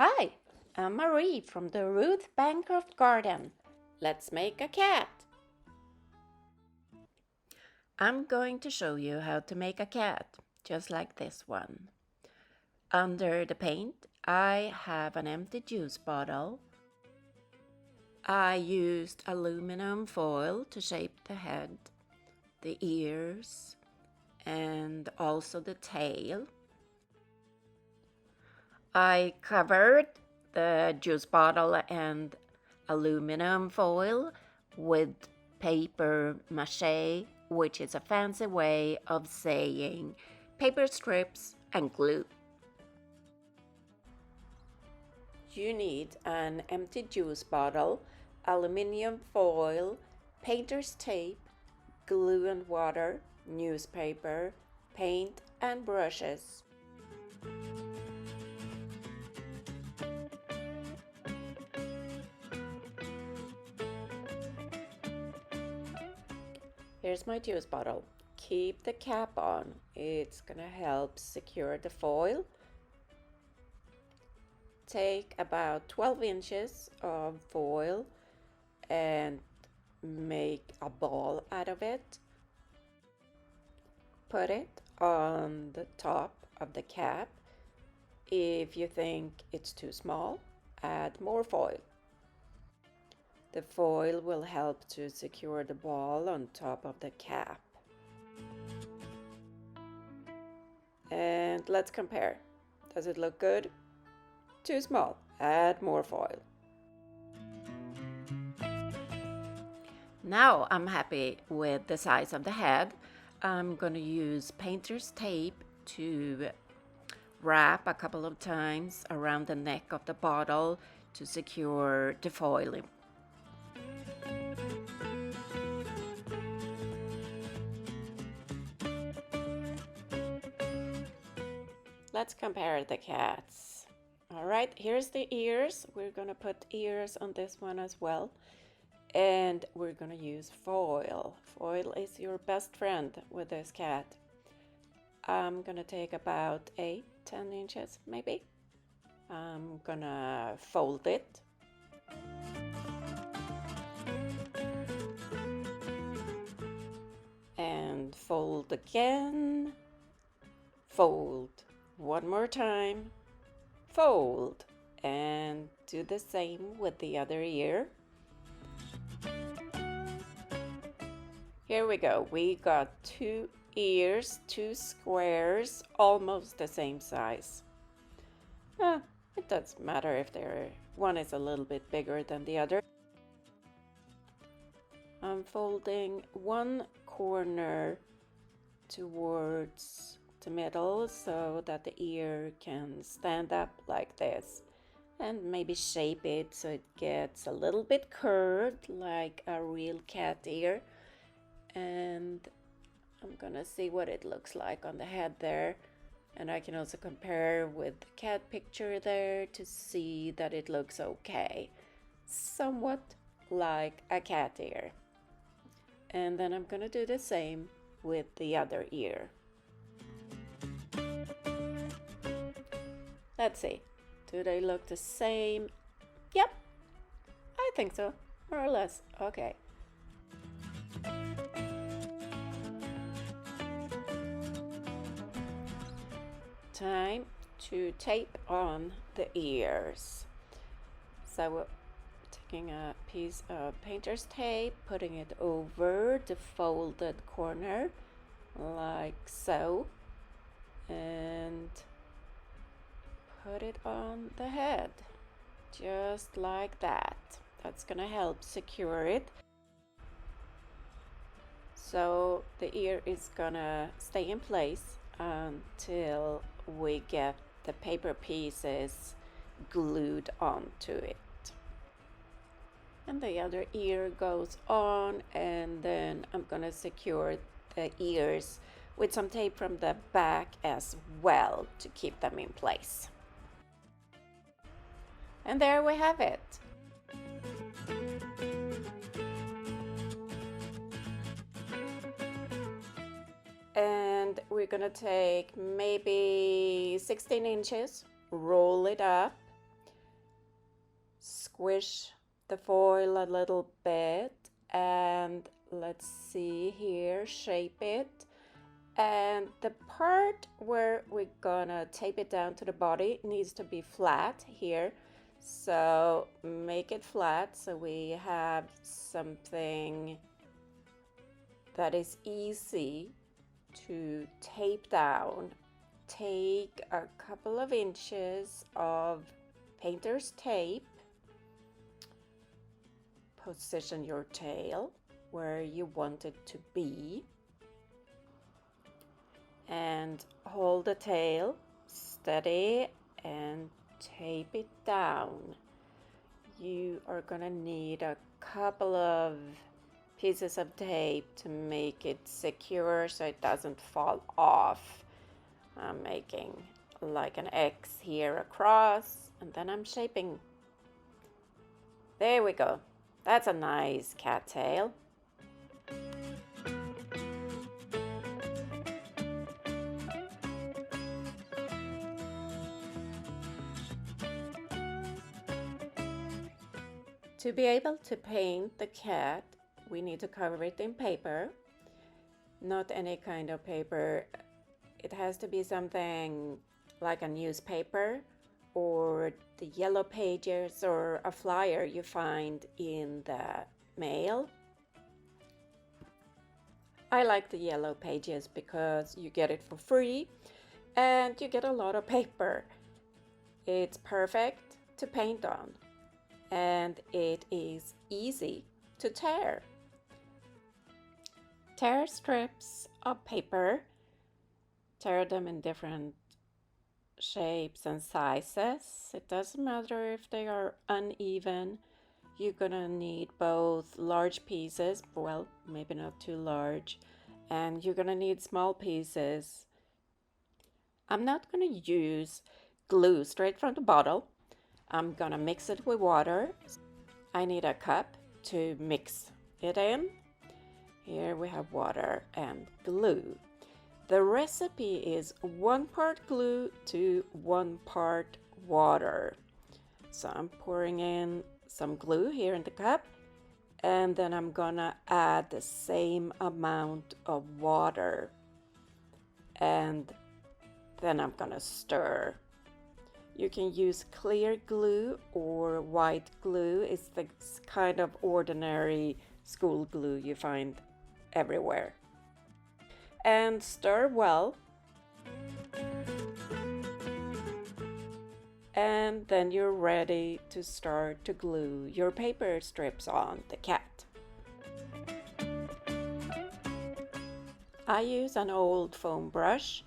Hi, I'm Marie from the Ruth Bancroft Garden. Let's make a cat. I'm going to show you how to make a cat, just like this one. Under the paint, I have an empty juice bottle. I used aluminum foil to shape the head, the ears, and also the tail. I covered the juice bottle and aluminum foil with paper mache, which is a fancy way of saying paper strips and glue. You need an empty juice bottle, aluminum foil, painter's tape, glue and water, newspaper, paint and brushes. Here's my juice bottle. Keep the cap on. It's gonna help secure the foil. Take about 12 inches of foil and make a ball out of it. Put it on the top of the cap. If you think it's too small, add more foil. The foil will help to secure the ball on top of the cap. And let's compare. Does it look good? Too small. Add more foil. Now I'm happy with the size of the head. I'm going to use painter's tape to wrap a couple of times around the neck of the bottle to secure the foil. Let's compare the cats. All right, here's the ears. We're gonna put ears on this one as well. And we're gonna use foil. Foil is your best friend with this cat. I'm gonna take about 8-10 inches maybe. I'm gonna fold it. And fold again. Fold. One more time. Fold. And do the same with the other ear. Here we go. We got 2 ears, 2 squares, almost the same size. It doesn't matter if one is a little bit bigger than the other. I'm folding one corner towards the middle so that the ear can stand up like this, and maybe shape it so it gets a little bit curved like a real cat ear. And I'm gonna see what it looks like on the head there, and I can also compare with the cat picture there to see that it looks okay, somewhat like a cat ear. And then I'm gonna do the same with the other ear. Let's see, do they look the same? Yep, I think so, more or less. Okay. Time to tape on the ears. So we're taking a piece of painter's tape, putting it over the folded corner like so, and put it on the head just like that. That's gonna help secure it. So the ear is gonna stay in place until we get the paper pieces glued onto it. And the other ear goes on, and then I'm gonna secure the ears with some tape from the back as well to keep them in place. And there we have it. And we're gonna take maybe 16 inches, roll it up, Squish the foil a little bit and let's see here, shape it. And the part where we're gonna tape it down to the body needs to be flat here. So make it flat so we have something that is easy to tape down. Take a couple of inches of painter's tape. Position your tail where you want it to be. And hold the tail steady and tape it down. You are gonna need a couple of pieces of tape to make it secure so it doesn't fall off. I'm making like an X here across, and then I'm shaping. There we go. That's a nice cat tail. To be able to paint the cat, we need to cover it in paper. Not any kind of paper. It has to be something like a newspaper or the yellow pages or a flyer you find in the mail. I like the yellow pages because you get it for free and you get a lot of paper. It's perfect to paint on and it is easy to tear. Tear strips of paper. Tear them in different shapes and sizes. It doesn't matter if they are uneven. You're gonna need both large pieces, well, maybe not too large, and you're gonna need small pieces. I'm not gonna use glue straight from the bottle. I'm gonna mix it with water. I need a cup to mix it in. Here we have water and glue. The recipe is 1 part glue to 1 part water. So I'm pouring in some glue here in the cup, and then I'm gonna add the same amount of water. And then I'm gonna stir. You can use clear glue or white glue. It's the kind of ordinary school glue you find everywhere. And stir well. And then you're ready to start to glue your paper strips on the cat. I use an old foam brush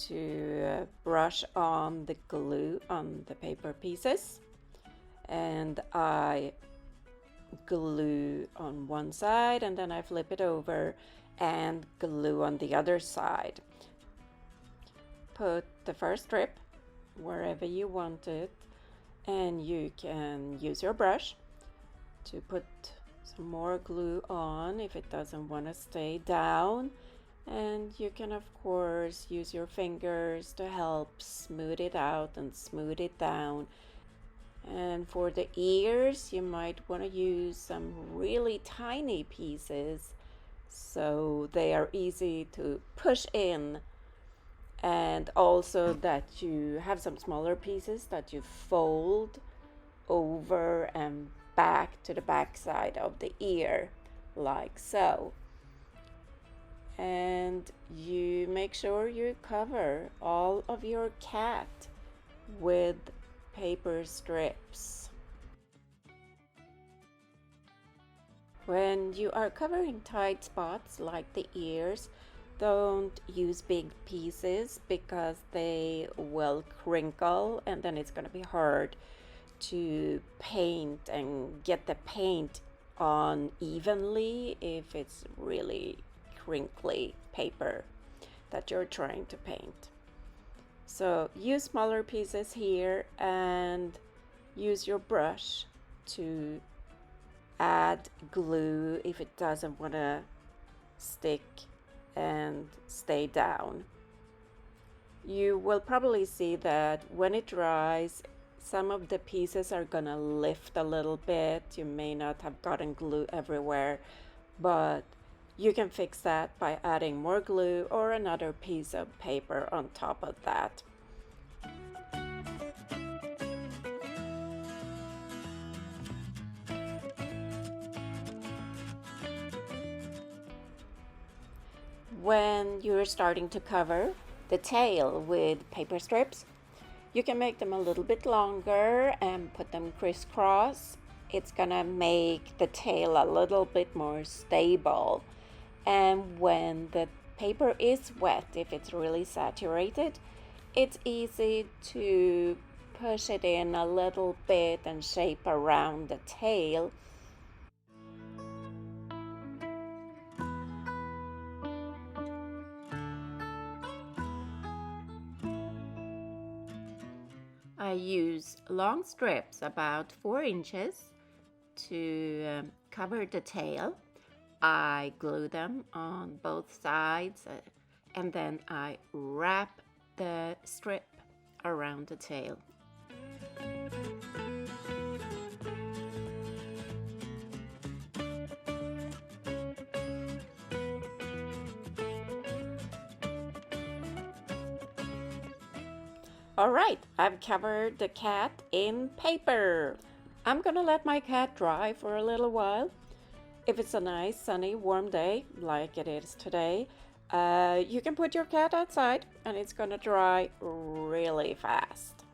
to brush on the glue on the paper pieces, and I glue on one side and then I flip it over and glue on the other side. Put the first strip wherever you want it, and you can use your brush to put some more glue on if it doesn't want to stay down, and you can of course use your fingers to help smooth it out and smooth it down. And for the ears, you might want to use some really tiny pieces so they are easy to push in, and also that you have some smaller pieces that you fold over and back to the back side of the ear, like so. And you make sure you cover all of your cat with paper strips. When you are covering tight spots like the ears, don't use big pieces because they will crinkle and then it's going to be hard to paint and get the paint on evenly if it's really crinkly paper that you're trying to paint. So use smaller pieces here and use your brush to add glue if it doesn't want to stick and stay down. You will probably see that when it dries, Some of the pieces are gonna lift a little bit. You may not have gotten glue everywhere, but you can fix that by adding more glue or another piece of paper on top of that. When you're starting to cover the tail with paper strips, you can make them a little bit longer and put them crisscross. It's gonna make the tail a little bit more stable. And when the paper is wet, if it's really saturated, it's easy to push it in a little bit and shape around the tail. I use long strips about 4 inches to cover the tail. I glue them on both sides and then I wrap the strip around the tail. All right, I've covered the cat in paper. I'm gonna let my cat dry for a little while. If it's a nice, sunny, warm day, like it is today, you can put your cat outside and it's gonna dry really fast.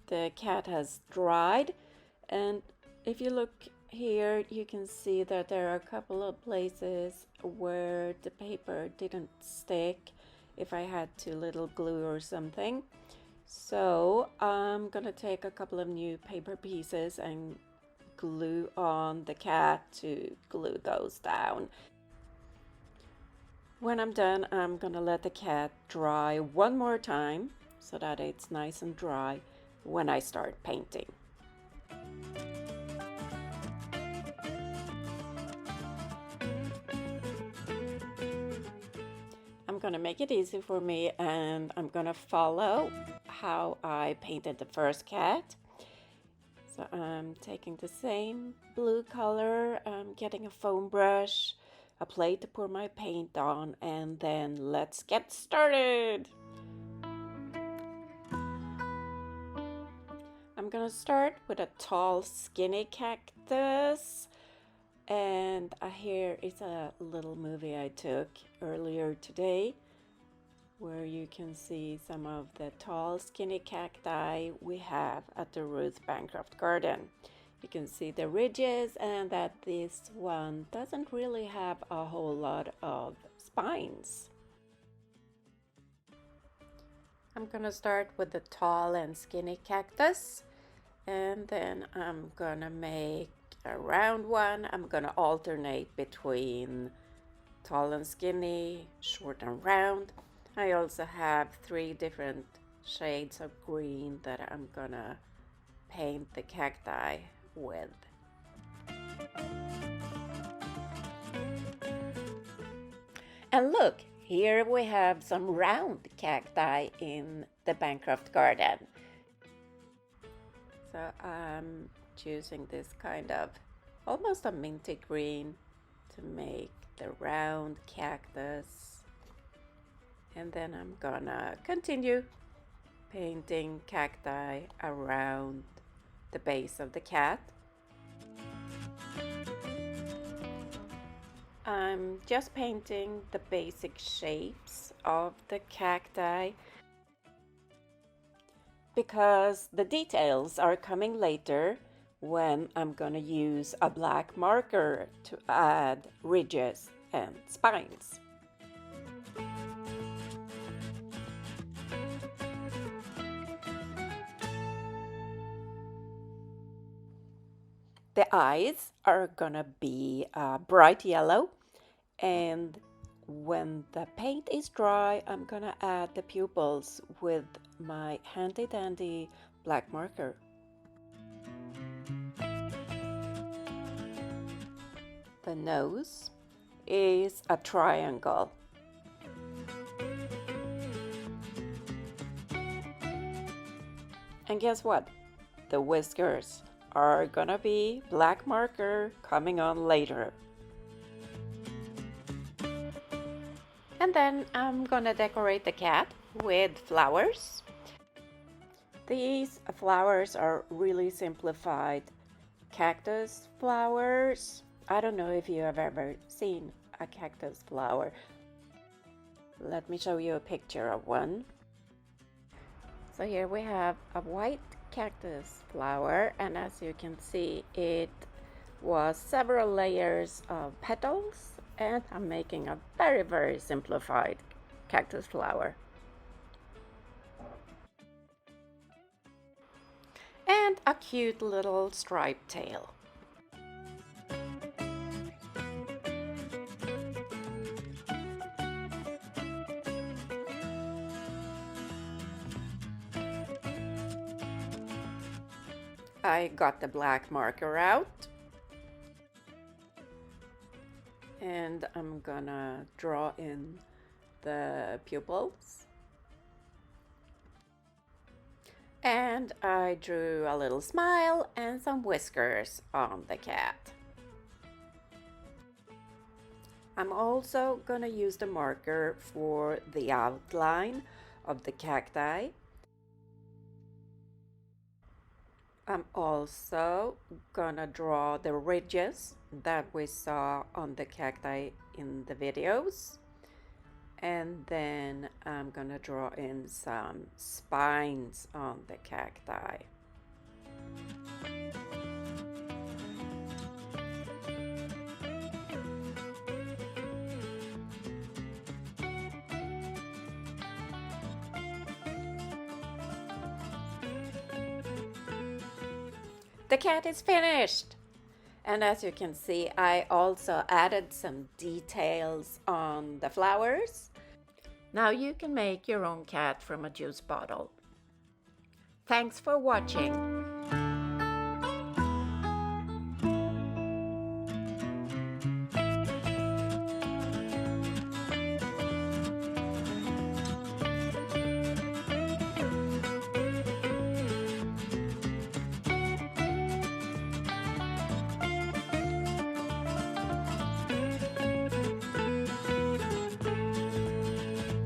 The cat has dried, and if you look here, you can see that there are a couple of places where the paper didn't stick if I had too little glue or something. So I'm gonna take a couple of new paper pieces and glue on the cat to glue those down. When I'm done, I'm gonna let the cat dry one more time so that it's nice and dry when I start painting. I'm gonna make it easy for me and I'm gonna follow how I painted the first cat. So I'm taking the same blue color, I'm getting a foam brush, a plate to pour my paint on, and then let's get started. I'm gonna start with a tall, skinny cactus. And here is a little movie I took earlier today where you can see some of the tall, skinny cacti we have at the Ruth Bancroft Garden. You can see the ridges and that this one doesn't really have a whole lot of spines. I'm gonna start with the tall and skinny cactus, and then I'm gonna make a round one. I'm gonna alternate between tall and skinny, short and round. I also have 3 different shades of green that I'm gonna paint the cacti with. And look, here we have some round cacti in the Bancroft Garden. So I'm choosing this kind of almost a minty green to make the round cactus. And then I'm gonna continue painting cacti around the base of the cat. I'm just painting the basic shapes of the cacti because the details are coming later when I'm gonna use a black marker to add ridges and spines. The eyes are gonna be bright yellow, and when the paint is dry, I'm gonna add the pupils with my handy dandy black marker. The nose is a triangle. And guess what? The whiskers are gonna be black marker coming on later. And then I'm gonna decorate the cat with flowers. These flowers are really simplified cactus flowers. I don't know if you have ever seen a cactus flower. Let me show you a picture of one. So here we have a white cactus flower, and as you can see, it was several layers of petals, and I'm making a very simplified cactus flower. And a cute little striped tail. I got the black marker out, and I'm gonna draw in the pupils. And I drew a little smile and some whiskers on the cat. I'm also gonna use the marker for the outline of the cacti. I'm also gonna draw the ridges that we saw on the cacti in the videos. And then I'm gonna draw in some spines on the cacti. The cat is finished! And as you can see, I also added some details on the flowers. Now you can make your own cat from a juice bottle. Thanks for watching.